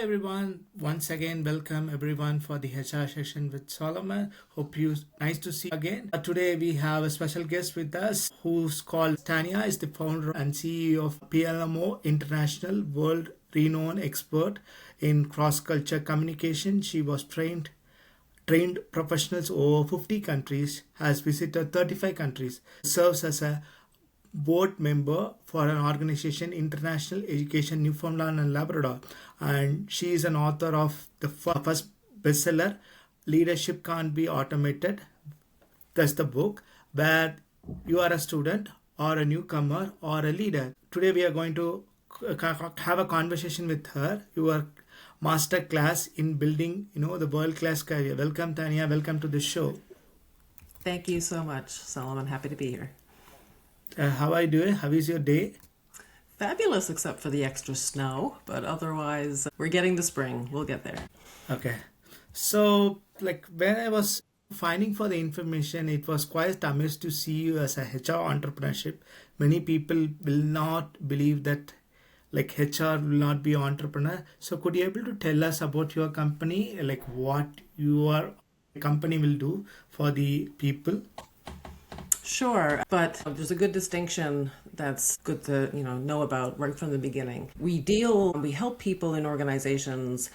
everyone. Once again, welcome everyone for the HR session with Solomon. Hope you nice to see you again. Today we have a special guest with us who's called Tanya, is the founder and CEO of PELMO International, world renowned expert in cross-culture communication. She was trained professionals over 50 countries, has visited 35 countries, serves as a board member for an organization, International Education Newfoundland and Labrador, and she is an author of the first bestseller, Leadership Can't Be Automated. That's the book where you are a student or a newcomer or a leader. Today we are going to have a conversation with her. Your master class in building, the world class career. Welcome, Tanya. Welcome to the show. Thank you so much, Solomon. Happy to be here. How are you doing? How is your day? Fabulous, except for the extra snow, but otherwise we're getting to spring. We'll get there. Okay. So, when I was finding for the information, it was quite amazed to see you as a HR entrepreneurship. Many people will not believe that HR will not be entrepreneur. So could you able to tell us about your company, what your company will do for the people? Sure, but there's a good distinction that's good to know about right from the beginning. We help people in organizations,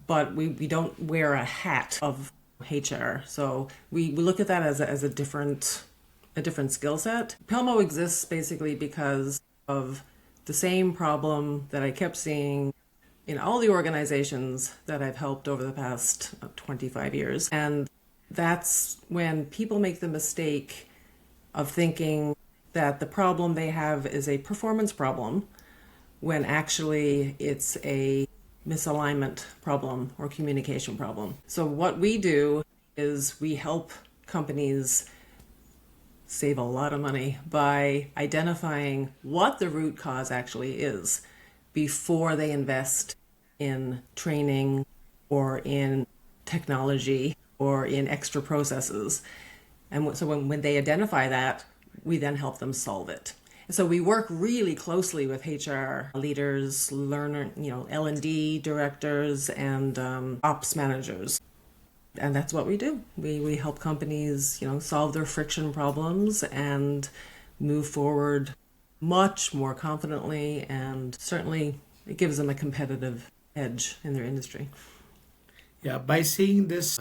but we don't wear a hat of HR. So we look at that as a different skill set. PELMO exists basically because of the same problem that I kept seeing in all the organizations that I've helped over the past 25 years. And that's when people make the mistake of thinking that the problem they have is a performance problem, when actually it's a misalignment problem or communication problem. So what we do is we help companies save a lot of money by identifying what the root cause actually is before they invest in training or in technology or in extra processes. And so when they identify that, we then help them solve it. So we work really closely with HR leaders, L&D directors, and ops managers. And that's what we do. We help companies, solve their friction problems and move forward much more confidently, and certainly it gives them a competitive edge in their industry. Yeah, by seeing this,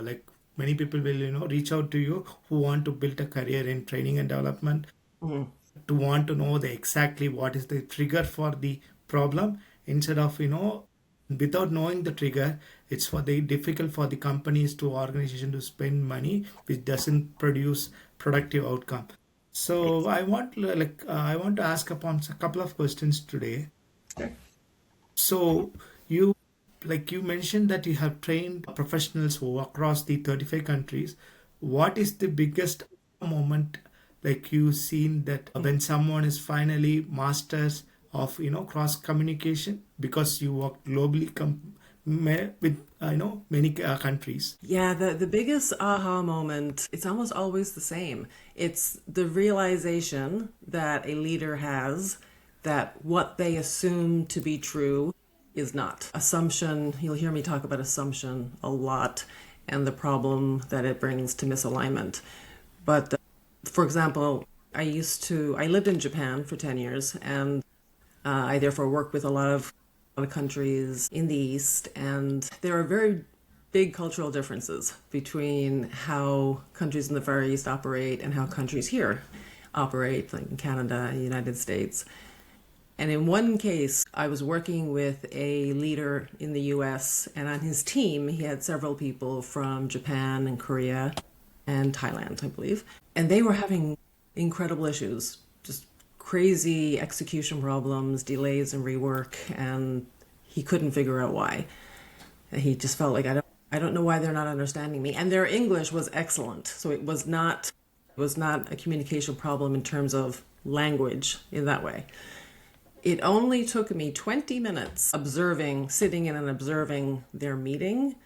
many people will, reach out to you who want to build a career in training and development, to want to know exactly what is the trigger for the problem, instead of, without knowing the trigger, it's difficult for the companies to organization to spend money, which doesn't produce productive outcome. So I want to ask upon a couple of questions today. Okay. So you mentioned that you have trained professionals who across the 35 countries. What is the biggest moment you've seen that when someone is finally masters of cross communication, because you work globally with many countries? Yeah, the biggest aha moment, it's almost always the same. It's the realization that a leader has that what they assume to be true is not. Assumption, you'll hear me talk about assumption a lot and the problem that it brings to misalignment. But for example, I lived in Japan for 10 years, and I therefore work with a lot of countries in the East, and there are very big cultural differences between how countries in the Far East operate and how countries here operate, like in Canada and the United States. And in one case, I was working with a leader in the US, and on his team, he had several people from Japan and Korea and Thailand, I believe. And they were having incredible issues, just crazy execution problems, delays in rework, and he couldn't figure out why. And he just felt like, I don't know why they're not understanding me. And their English was excellent. So it was not a communication problem in terms of language in that way. It only took me 20 minutes sitting in and observing their meeting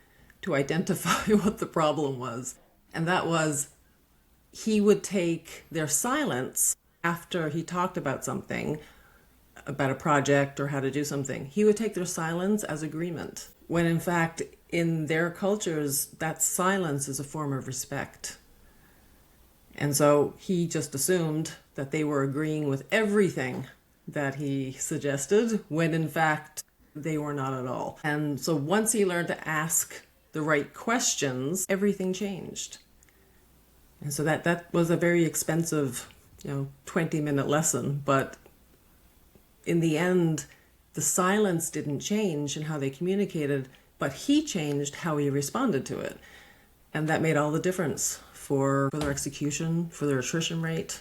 to identify what the problem was. And that was, he would take their silence after he talked about something about a project or how to do something, he would take their silence as agreement, when in fact, in their cultures, that silence is a form of respect. And so he just assumed that they were agreeing with everything that he suggested, when in fact, they were not at all. And so once he learned to ask the right questions, everything changed. And so that was a very expensive, 20-minute lesson. But in the end, the silence didn't change in how they communicated, but he changed how he responded to it. And that made all the difference for their execution, for their attrition rate.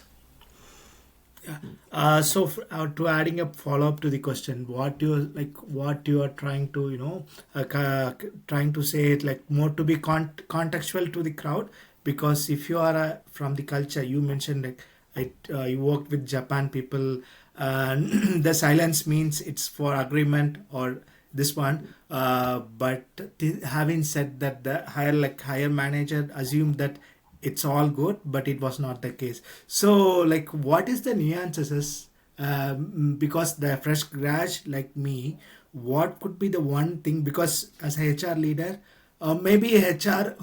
Yeah. To adding a follow-up to the question, what you are trying to trying to say it like more to be contextual to the crowd, because if you are from the culture you mentioned, like you worked with Japan people, the silence means it's for agreement or this one, but having said that, the higher manager assumed that it's all good, but it was not the case. So like what is the nuances, because the fresh grad like me, what could be the one thing, because as a HR leader, maybe HR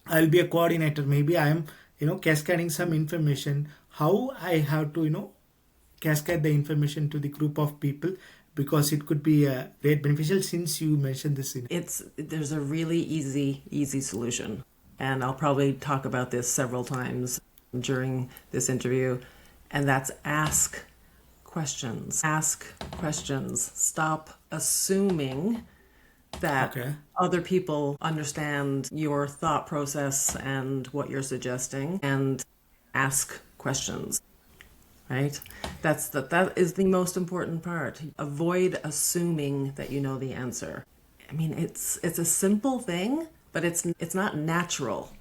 I'll be a coordinator, maybe I am cascading some information, how I have to cascade the information to the group of people, because it could be great beneficial, since you mentioned this. There's a really easy solution. And I'll probably talk about this several times during this interview. And that's ask questions. Ask questions. Stop assuming that other people understand your thought process and what you're suggesting, and ask questions. Right? That is the most important part. Avoid assuming that you know the answer. I mean, it's a simple thing, but it's not natural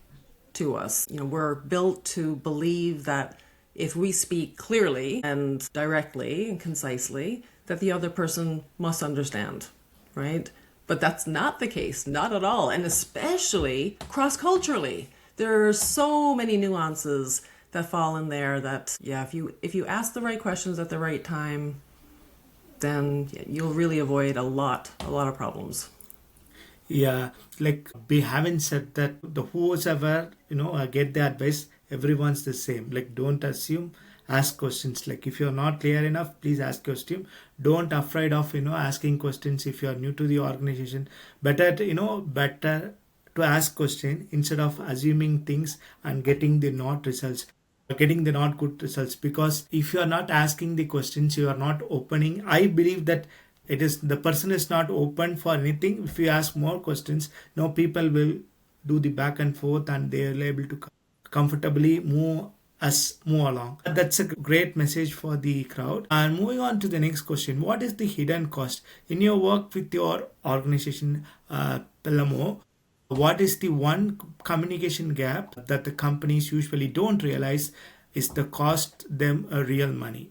to us. We're built to believe that if we speak clearly and directly and concisely, that the other person must understand, right? But that's not the case, not at all. And especially cross-culturally, there are so many nuances that fall in there that, if you ask the right questions at the right time, then you'll really avoid a lot of problems. Yeah, like we haven't said that the whoever get the advice, everyone's the same. Like don't assume, ask questions. Like if you're not clear enough, please ask question. Don't afraid of asking questions if you are new to the organization. Better to ask question instead of assuming things and getting the not good results. Because if you are not asking the questions, you are not opening. I believe that the person is not open for anything. If you ask more questions, people will do the back and forth, and they are able to comfortably move along. That's a great message for the crowd. And moving on to the next question, what is the hidden cost in your work with your organization, PELMO? What is the one communication gap that the companies usually don't realize is the cost them a real money?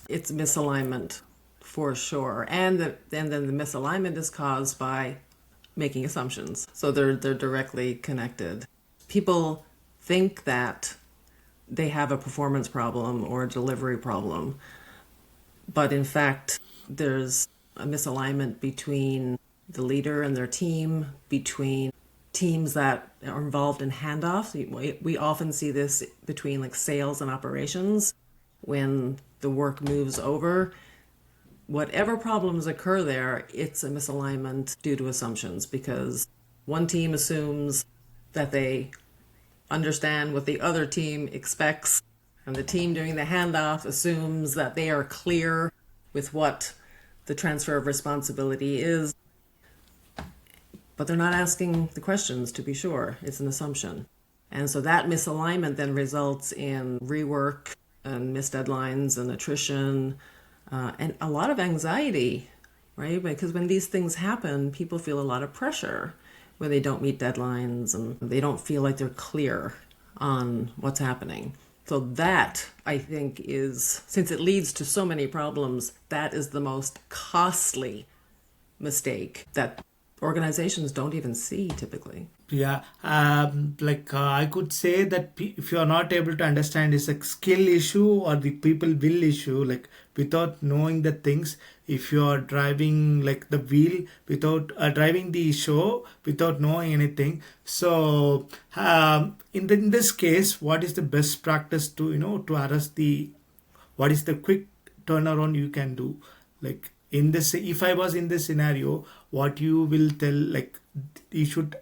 It's misalignment. For sure. And then the misalignment is caused by making assumptions. So they're directly connected. People think that they have a performance problem or a delivery problem, but in fact, there's a misalignment between the leader and their team, between teams that are involved in handoffs. We often see this between like sales and operations. When the work moves over, whatever problems occur there, it's a misalignment due to assumptions, because one team assumes that they understand what the other team expects, and the team doing the handoff assumes that they are clear with what the transfer of responsibility is. But they're not asking the questions to be sure. It's an assumption. And so that misalignment then results in rework and missed deadlines and attrition, and a lot of anxiety, right? Because when these things happen, people feel a lot of pressure when they don't meet deadlines and they don't feel like they're clear on what's happening. So that, I think, is, since it leads to so many problems, that is the most costly mistake that organizations don't even see typically. Yeah, I could say that if you are not able to understand, it's a skill issue or the people will issue. Like without knowing the things, if you are driving like the wheel without driving the show without knowing anything. So in this case, what is the best practice to to arrest the what is the quick turnaround you can do? Like in this, if I was in this scenario, what you will tell, like you should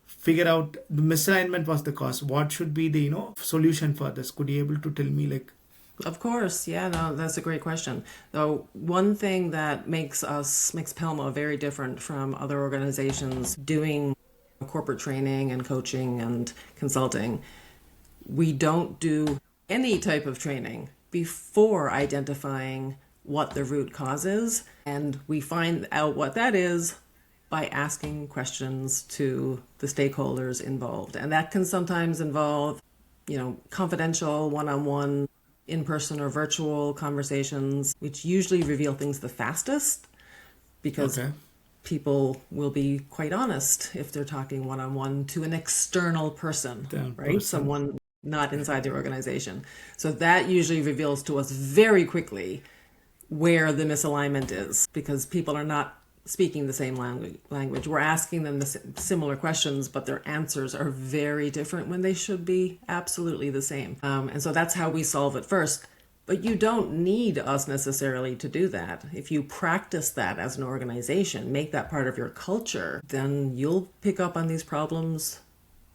figure out the misalignment was the cause, what should be the solution for this? Could you able to tell me, like? Of course, yeah, no, that's a great question. Though one thing that makes PELMO very different from other organizations doing corporate training and coaching and consulting, we don't do any type of training before identifying what the root cause is, and we find out what that is by asking questions to the stakeholders involved. And that can sometimes involve, confidential one-on-one, in-person or virtual conversations, which usually reveal things the fastest because people will be quite honest if they're talking one-on-one to an external person, right? Someone not inside the organization. So that usually reveals to us very quickly where the misalignment is, because people are not speaking the same language. We're asking them the similar questions, but their answers are very different when they should be absolutely the same. And so that's how we solve it first. But you don't need us necessarily to do that. If you practice that as an organization, make that part of your culture, then you'll pick up on these problems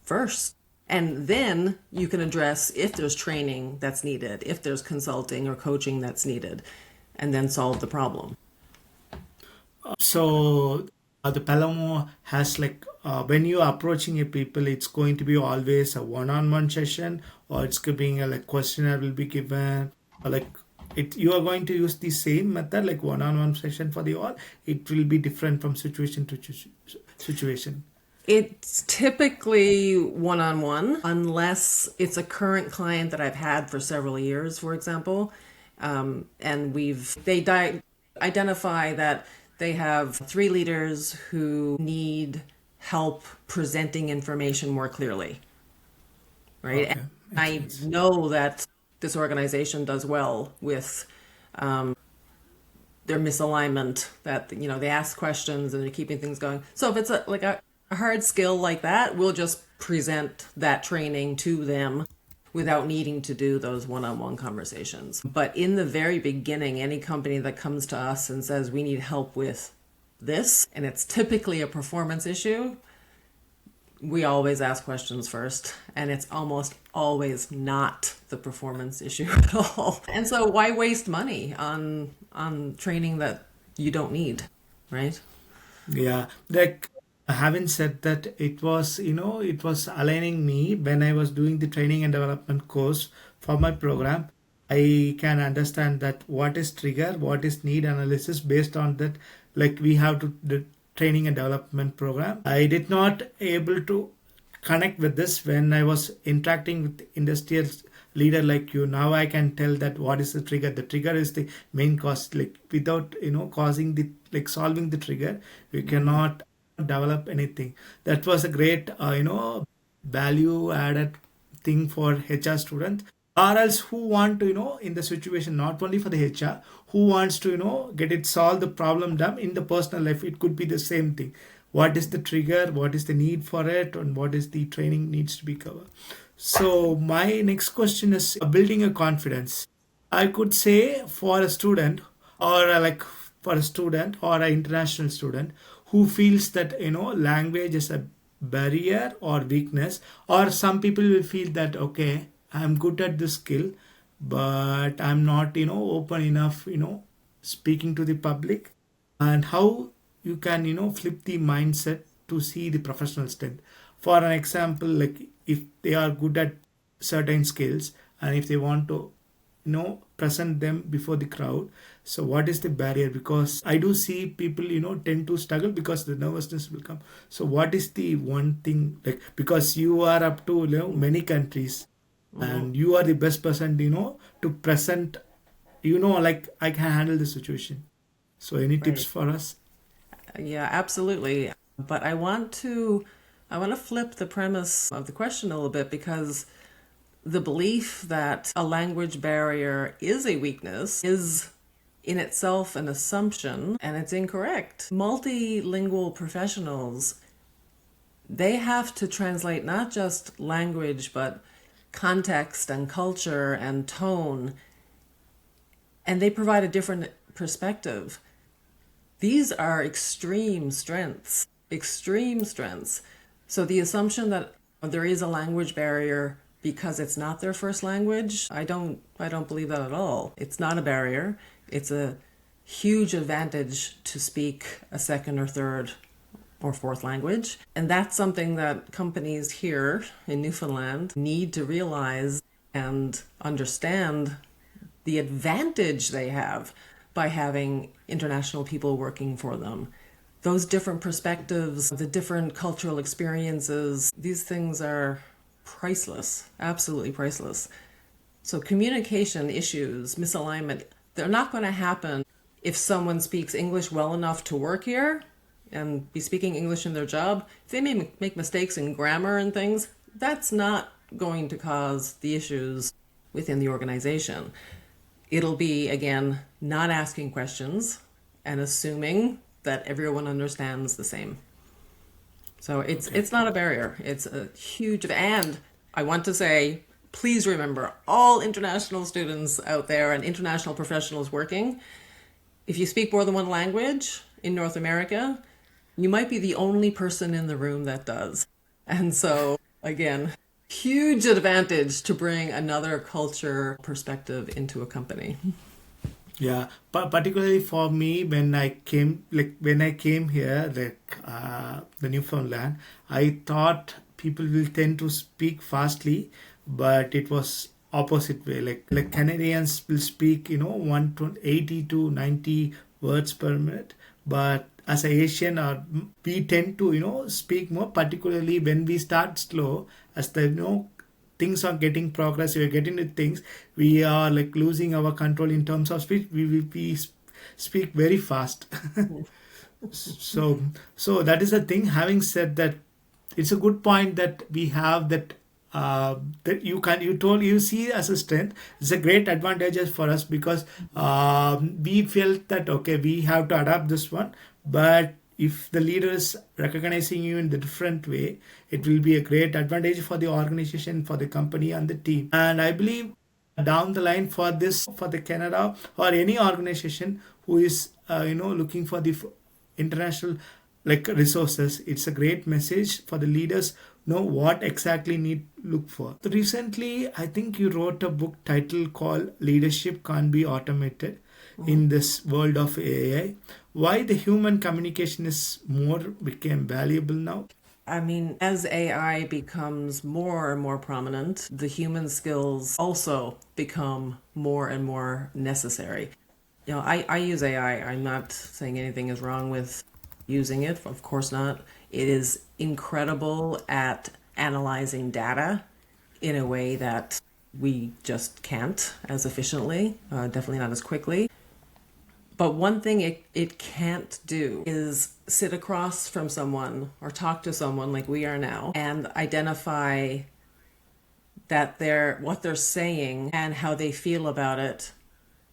first. And then you can address if there's training that's needed, if there's consulting or coaching that's needed, and then solve the problem. So the PELMO has when you are approaching a people, it's going to be always a one-on-one session, or it's being a questionnaire will be given, or you are going to use the same method, like one-on-one session for the all. It will be different from situation to situation. It's typically one-on-one, unless it's a current client that I've had for several years, for example, and they identify that they have 3 leaders who need help presenting information more clearly, right? Okay. And I know that this organization does well with their misalignment, that they ask questions and they're keeping things going. So if it's a hard skill like that, we'll just present that training to them without needing to do those one-on-one conversations. But in the very beginning, any company that comes to us and says we need help with this, and it's typically a performance issue, we always ask questions first, and it's almost always not the performance issue at all. And so why waste money on training that you don't need, right? Yeah, having said that, it was aligning me when I was doing the training and development course for my program. I can understand that what is trigger, what is need analysis. Based on that, we have to the training and development program. I did not able to connect with this when I was interacting with industrial leader like you. Now I can tell that what is the trigger. The trigger is the main cause. Without causing the solving the trigger, you cannot develop anything. That was a great value added thing for HR students, or else who want to in the situation, not only for the HR, who wants to get it solved, the problem done in the personal life. It could be the same thing. What is the trigger, what is the need for it, and what is the training needs to be covered. So my next question is building a confidence. I could say for a student, or or an international student who feels that language is a barrier or weakness, or some people will feel that okay, I'm good at this skill, but I'm not open enough speaking to the public. And how you can flip the mindset to see the professional strength. For an example, if they are good at certain skills, and if they want to present them before the crowd, so what is the barrier? Because I do see people tend to struggle because the nervousness will come. So what is the one thing, because you are up to many countries, and you are the best person to present, I can handle the situation. So any tips for us? Yeah, absolutely. But I want to flip the premise of the question a little bit, because the belief that a language barrier is a weakness is in itself an assumption, and it's incorrect. Multilingual professionals, they have to translate not just language, but context and culture and tone, and they provide a different perspective. These are extreme strengths, extreme strengths. So the assumption that there is a language barrier because it's not their first language, I don't believe that at all. It's not a barrier. It's a huge advantage to speak a second or third or fourth language. And that's something that companies here in Newfoundland need to realize and understand the advantage they have by having international people working for them. Those different perspectives, the different cultural experiences, these things are priceless, absolutely priceless. So communication issues, misalignment, they're not going to happen if someone speaks English well enough to work here and be speaking English in their job. If they may make mistakes in grammar and things, that's not going to cause the issues within the organization. It'll be, again, not asking questions and assuming that everyone understands the same. So it's not a barrier. It's a huge, and I want to say, please remember, all international students out there and international professionals working, if you speak more than one language in North America, you might be the only person in the room that does. And so, again, huge advantage to bring another culture perspective into a company. Yeah, but particularly for me, when I came here, the Newfoundland, I thought people will tend to speak fastly, but it was opposite way. Like Canadians will speak, 180 to 90 words per minute, but as a Asian, we tend to, speak more, particularly when we start slow, as the, things are getting progress, we are getting to things, we are like losing our control in terms of speech, we speak very fast. so that is the thing. Having said that, it's a good point that we have that that you see as a strength. It's a great advantage for us because we felt that okay, we have to adapt this one, but if the leader is recognizing you in the different way, it will be a great advantage for the organization, for the company and the team. And I believe down the line for the Canada or any organization who is looking for the international resources, it's a great message for the leaders know what exactly need look for. So recently, I think you wrote a book titled called Leadership Can't Be Automated in this world of AI. Why the human communication is became valuable now? I mean, as AI becomes more and more prominent, the human skills also become more and more necessary. I use AI. I'm not saying anything is wrong with using it. Of course not. It is incredible at analyzing data in a way that we just can't as efficiently, definitely not as quickly. But one thing it can't do is sit across from someone or talk to someone like we are now and identify that what they're saying and how they feel about it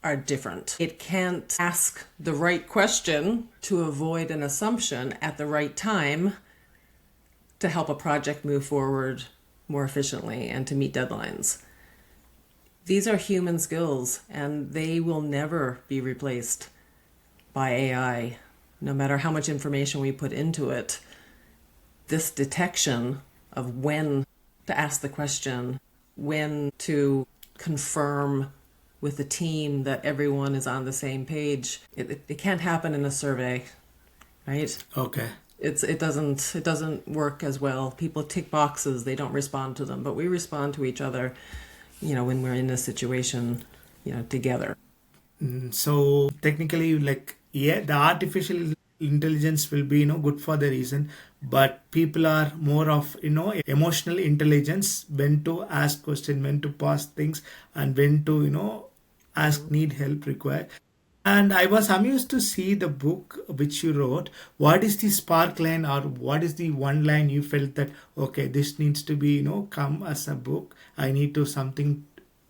are different. It can't ask the right question to avoid an assumption at the right time to help a project move forward more efficiently and to meet deadlines. These are human skills, and they will never be replaced by AI, no matter how much information we put into it. This detection of when to ask the question, when to confirm with the team that everyone is on the same page, it can't happen in a survey, right? Okay. It doesn't work as well. People tick boxes, they don't respond to them, but we respond to each other, when we're in a situation, together. So technically, the artificial intelligence will be, good for the reason, but people are more of, emotional intelligence, when to ask question, when to pause things, and when to, ask, need help required. And I was amused to see the book which you wrote. What is the spark line, or what is the one line you felt that, okay, this needs to be, come as a book. I need to something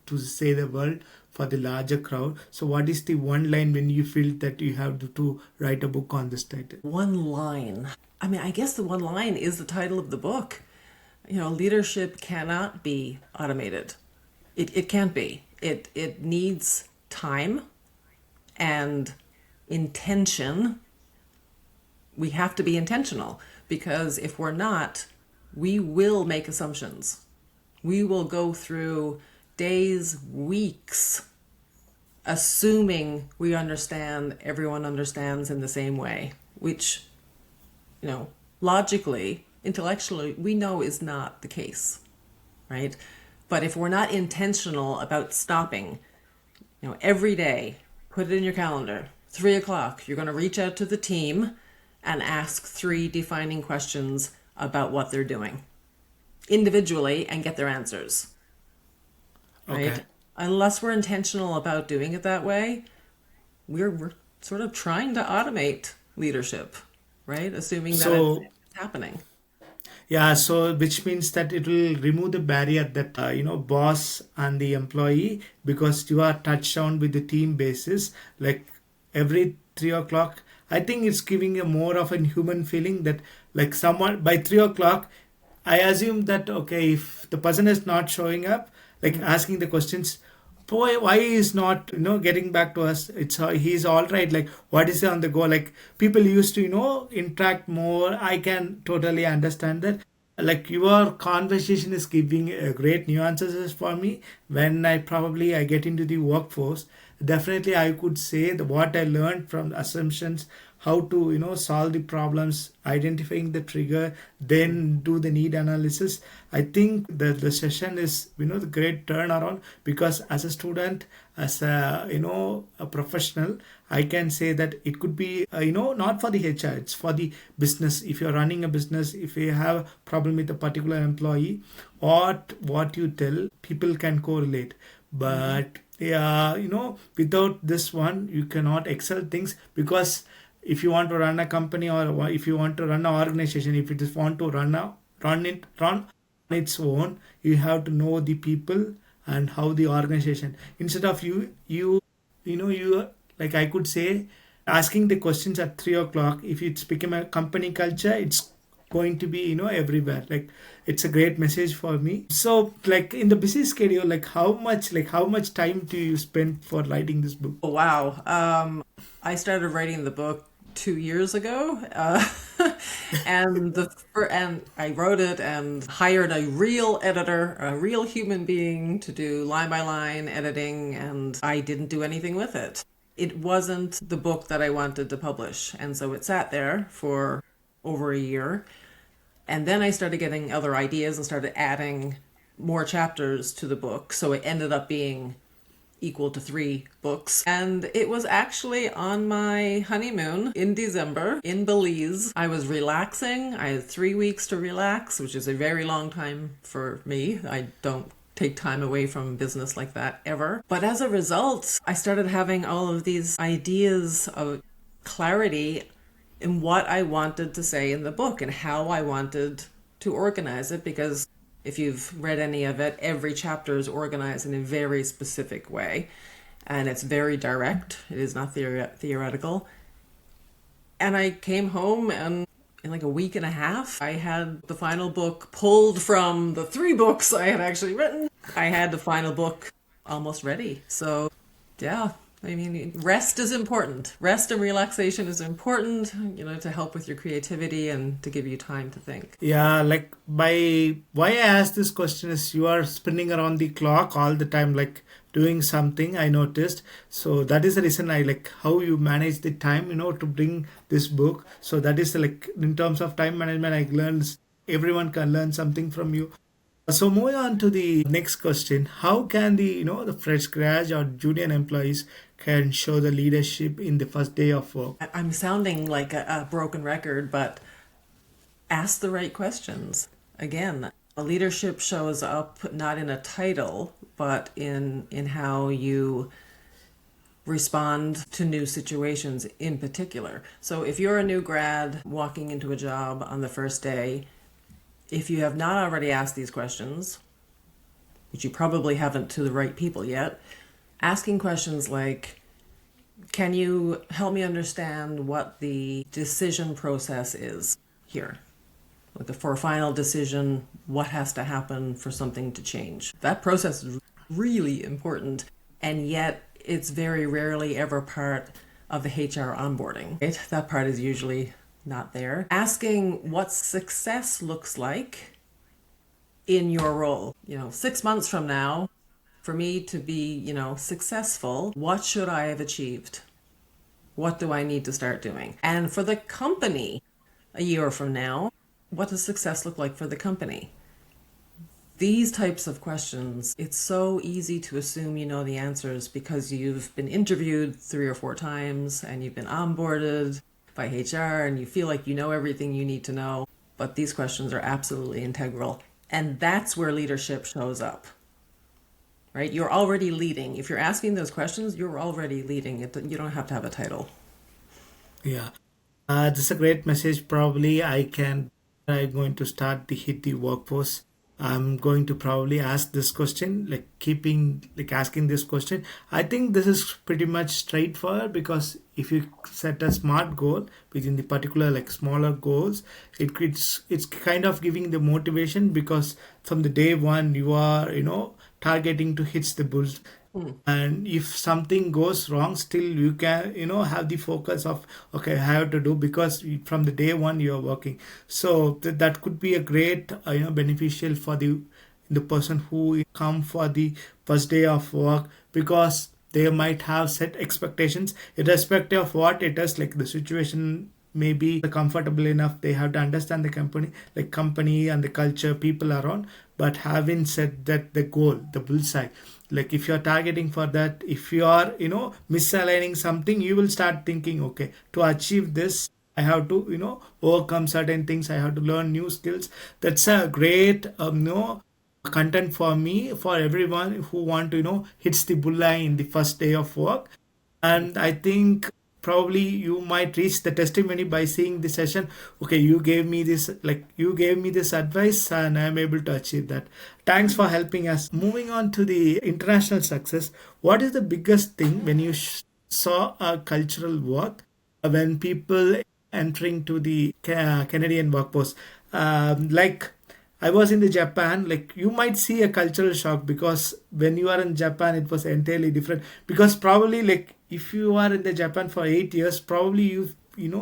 to say the world for the larger crowd. So what is the one line when you feel that you have to write a book on this title? One line. I mean, I guess the one line is the title of the book. Leadership cannot be automated. It can't be. It needs time and intention. We have to be intentional, because if we're not, we will make assumptions. We will go through days, weeks, assuming we understand, everyone understands in the same way, which, logically, intellectually, we know is not the case, right? But if we're not intentional about stopping, every day, put it in your calendar, 3:00, you're going to reach out to the team and ask 3 defining questions about what they're doing individually and get their answers, right? Okay. Unless we're intentional about doing it that way, we're sort of trying to automate leadership, right? Assuming that So it's happening. yeah, so which means that it will remove the barrier that boss and the employee, because you are touched on with the team basis, like every 3 o'clock. I think it's giving a more of a human feeling that, like, someone by 3 o'clock, I assume that, okay, if the person is not showing up, like asking the questions, boy, why is not getting back to us? It's he's all right. Like, what is on the go? Like, people used to interact more. I can totally understand that. Like, your conversation is giving great nuances for me. When I get into the workforce, definitely I could say that what I learned from assumptions, how to solve the problems, identifying the trigger, then do the need analysis. I think the session is the great turnaround, because as a student, as a professional, I can say that it could be not for the HR, it's for the business. If you're running a business, if you have a problem with a particular employee, what you tell, people can correlate. But yeah, without this one, you cannot excel things, because if you want to run a company, or if you want to run an organization, if it is want to run on its own, you have to know the people and how the organization, instead of you like, I could say, asking the questions at 3 o'clock. If it's become a company culture, it's going to be everywhere. Like, it's a great message for me. So, like, in the busy schedule, like how much time do you spend for writing this book? Oh, wow. I started writing the book 2 years ago, and I wrote it and hired a real editor, a real human being, to do line by line editing, and I didn't do anything with it. It wasn't the book that I wanted to publish, and so it sat there for over a year. And then I started getting other ideas and started adding more chapters to the book, so it ended up being equal to 3 books. And it was actually on my honeymoon in December in Belize. I was relaxing. I had 3 weeks to relax, which is a very long time for me. I don't take time away from business like that ever. But as a result, I started having all of these ideas of clarity in what I wanted to say in the book and how I wanted to organize it, because if you've read any of it, every chapter is organized in a very specific way, and it's very direct. It is not theoretical. And I came home, and in like a week and a half, I had the final book pulled from the 3 books I had actually written. I had the final book almost ready. So, yeah. I mean, rest is important. Rest and relaxation is important, to help with your creativity and to give you time to think. Yeah, like, why I asked this question is, you are spinning around the clock all the time, like doing something, I noticed. So that is the reason I like how you manage the time, to bring this book. So that is like, in terms of time management, I learned, everyone can learn something from you. So moving on to the next question, how can the fresh grads or junior employees can show the leadership in the first day of work? I'm sounding like a broken record, but ask the right questions. Again, a leadership shows up not in a title, but in how you respond to new situations in particular. So if you're a new grad walking into a job on the first day, if you have not already asked these questions, which you probably haven't to the right people yet, asking questions like, can you help me understand what the decision process is here? Like for a final decision, what has to happen for something to change? That process is really important, and yet it's very rarely ever part of the HR onboarding. Right? That part is usually not there. Asking what success looks like in your role. 6 months from now, for me to be, successful, what should I have achieved? What do I need to start doing? And for the company, a year from now, what does success look like for the company? These types of questions, it's so easy to assume you know the answers because you've been interviewed 3 or 4 times and you've been onboarded by HR and you feel like you know everything you need to know. But these questions are absolutely integral. And that's where leadership shows up, right? You're already leading. If you're asking those questions, you're already leading. You don't have to have a title. Yeah. This is a great message. Probably I'm going to start the hit the workforce. I'm going to probably ask this question, asking this question. I think this is pretty much straightforward because if you set a smart goal within the particular smaller goals, it's kind of giving the motivation because from the day one you are targeting to hit the bulls. And if something goes wrong, still you can have the focus of okay, I have to do because from the day one you are working. So that could be a great beneficial for the person who come for the first day of work, because they might have set expectations irrespective of what it is, like the situation may be comfortable enough. They have to understand the company and the culture, people around. But having said that, the goal, the bullseye, if you're targeting for that, if you are misaligning something, you will start thinking, okay, to achieve this I have to overcome certain things, I have to learn new skills. That's a great content for me, for everyone who want to hits the bullseye in the first day of work. And I think probably you might reach the testimony by seeing the session. Okay, you gave me this advice and I'm able to achieve that. Thanks for helping us. Moving on to the international success, what is the biggest thing when you saw a cultural work when people entering to the Canadian workforce? I was in the Japan, you might see a cultural shock because when you are in Japan, it was entirely different. Because probably if you are in the Japan for 8 years, probably you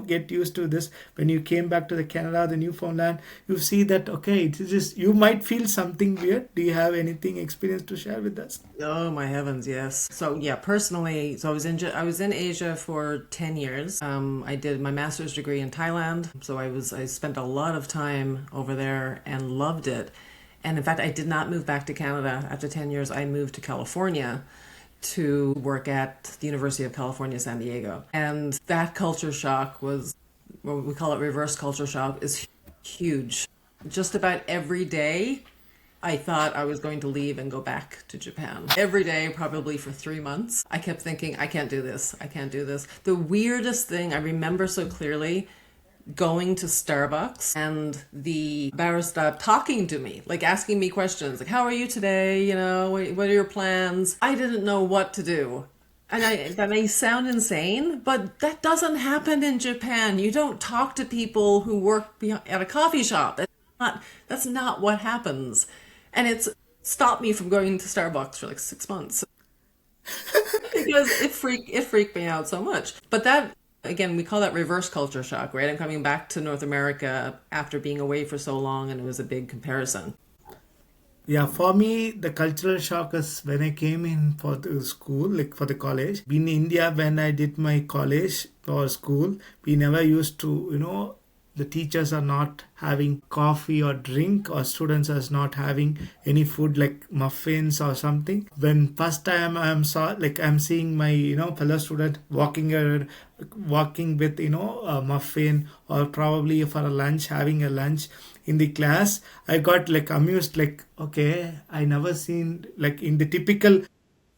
get used to this. When you came back to the Canada, the Newfoundland, you see that, okay, it's just, you might feel something weird. Do you have anything experience to share with us? Oh my heavens, yes. So yeah, personally, I was in Asia for 10 years. I did my master's degree in Thailand. So I spent a lot of time over there and loved it. And in fact, I did not move back to Canada. After 10 years, I moved to California to work at the University of California, San Diego. And that culture shock was, what we call it reverse culture shock, is huge. Just about every day, I thought I was going to leave and go back to Japan. Every day, probably for 3 months, I kept thinking, I can't do this. I can't do this. The weirdest thing I remember so clearly, going to Starbucks and the barista talking to me, asking me questions, how are you today? What are your plans? I didn't know what to do. And that may sound insane, but that doesn't happen in Japan. You don't talk to people who work at a coffee shop. That's not what happens. And it's stopped me from going to Starbucks for 6 months because it freaked me out so much. But that, again, we call that reverse culture shock, right? I'm coming back to North America after being away for so long, and it was a big comparison. Yeah, for me, the cultural shock is when I came in for the school, for the college. In India, when I did my college or school, we never used to, the teachers are not having coffee or drink, or students are not having any food like muffins or something. When first time I'm seeing my fellow student walking with a muffin, or probably for a lunch, having a lunch in the class, I got amused, okay, I never seen in the typical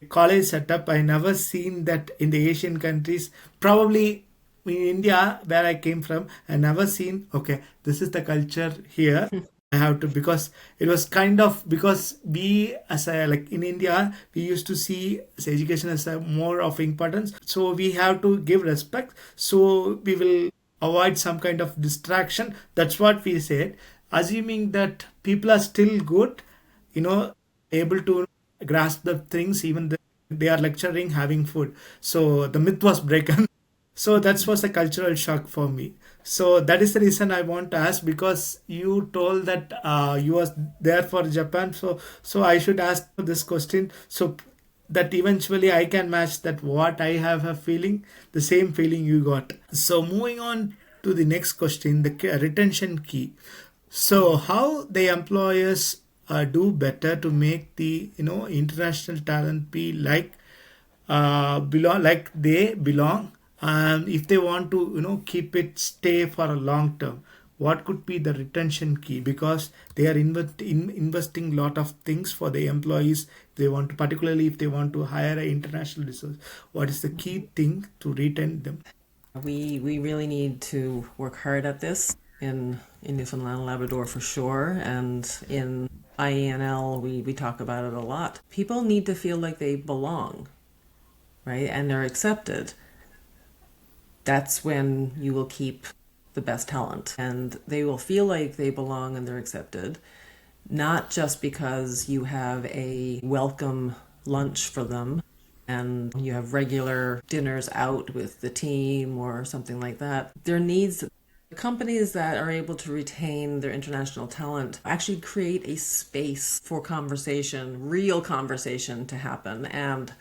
college setup. I never seen that in the Asian countries. Probably in India, where I came from, I never seen. Okay, this is the culture here. I have to, because it was kind of, because we as a, like in India we used to see as education as a more of importance, so we have to give respect, so we will avoid some kind of distraction. That's what we said, assuming that people are still good, able to grasp the things, even they are lecturing having food, so the myth was broken. So that was a cultural shock for me. So that is the reason I want to ask, because you told that you was there for Japan. So I should ask this question, so that eventually I can match that what I have a feeling, the same feeling you got. So moving on to the next question, the retention key. So how the employers do better to make the international talent be like they belong, and if they want to keep it stay for a long term, what could be the retention key? Because they are investing lot of things for the employees. They want to, particularly if they want to hire an international resource, what is the key thing to retain them? We really need to work hard at this in Newfoundland and Labrador for sure, and in IENL we talk about it a lot. People need to feel like they belong, right? And they're accepted. That's when you will keep the best talent, and they will feel like they belong and they're accepted, not just because you have a welcome lunch for them and you have regular dinners out with the team or something like that. There needs companies that are able to retain their international talent actually create a space for conversation, real conversation to happen, and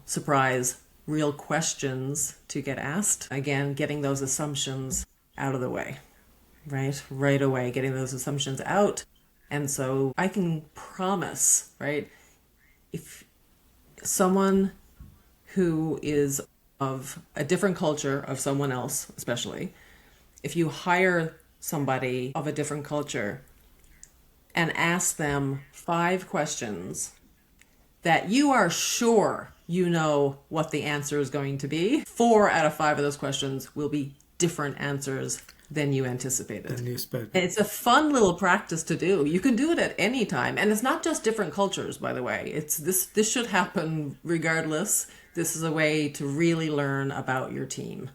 surprise, real questions to get asked. Again, getting those assumptions out of the way, right away, getting those assumptions out. And so I can promise, right, if someone who is of a different culture of someone else, especially if you hire somebody of a different culture and ask them 5 questions that you are sure you know what the answer is going to be, 4 out of 5 of those questions will be different answers than you anticipated. It's a fun little practice to do. You can do it at any time. And it's not just different cultures, by the way. It's this should happen regardless. This is a way to really learn about your team,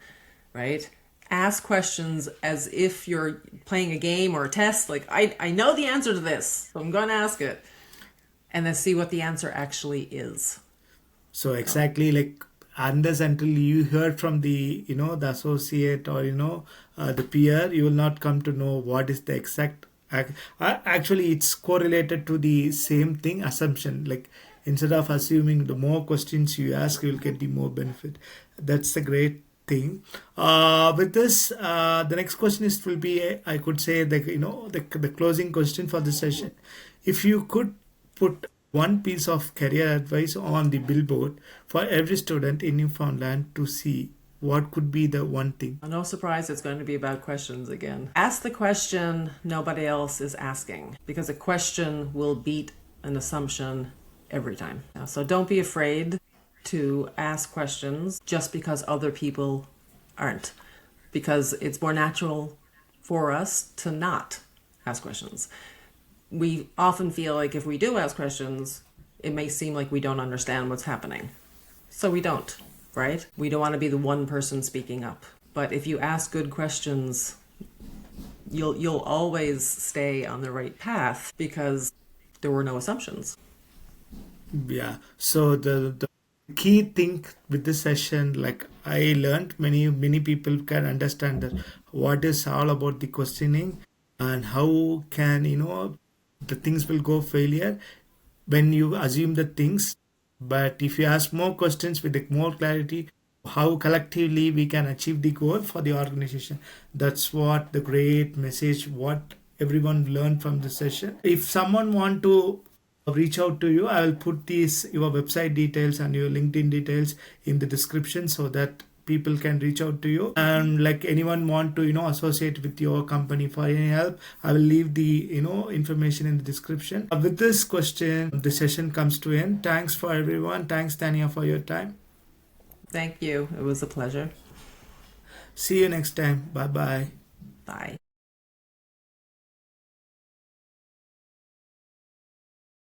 right? Ask questions as if you're playing a game or a test. Like, I know the answer to this, so I'm going to ask it. And then see what the answer actually is. So exactly, like, unless until you heard from the the associate or the peer, you will not come to know what is the exact. Actually, it's correlated to the same thing, assumption. Like, instead of assuming, the more questions you ask, you will get the more benefit. That's the great thing. With this, the next question will be, I could say, the closing question for this session. If you could put one piece of career advice on the billboard for every student in Newfoundland to see, what could be the one thing? No surprise, it's going to be about questions again. Ask the question nobody else is asking, because a question will beat an assumption every time. So don't be afraid to ask questions just because other people aren't, because it's more natural for us to not ask questions. We often feel like if we do ask questions, it may seem like we don't understand what's happening. So we don't, right? We don't want to be the one person speaking up. But if you ask good questions, you'll always stay on the right path because there were no assumptions. Yeah. So the key thing with this session, like I learned, many people can understand that what is all about the questioning and how can the things will go failure when you assume the things. But if you ask more questions with more clarity, how collectively we can achieve the goal for the organization. That's what the great message, what everyone learned from this session. If someone want to reach out to you, I will put your website details and your LinkedIn details in the description so that people can reach out to you, and like anyone want to associate with your company for any help, I will leave the information in the description. With this question, the session comes to end. Thanks for everyone. Thanks, Tanya, for your time. Thank you. It was a pleasure. See you next time. Bye bye. Bye.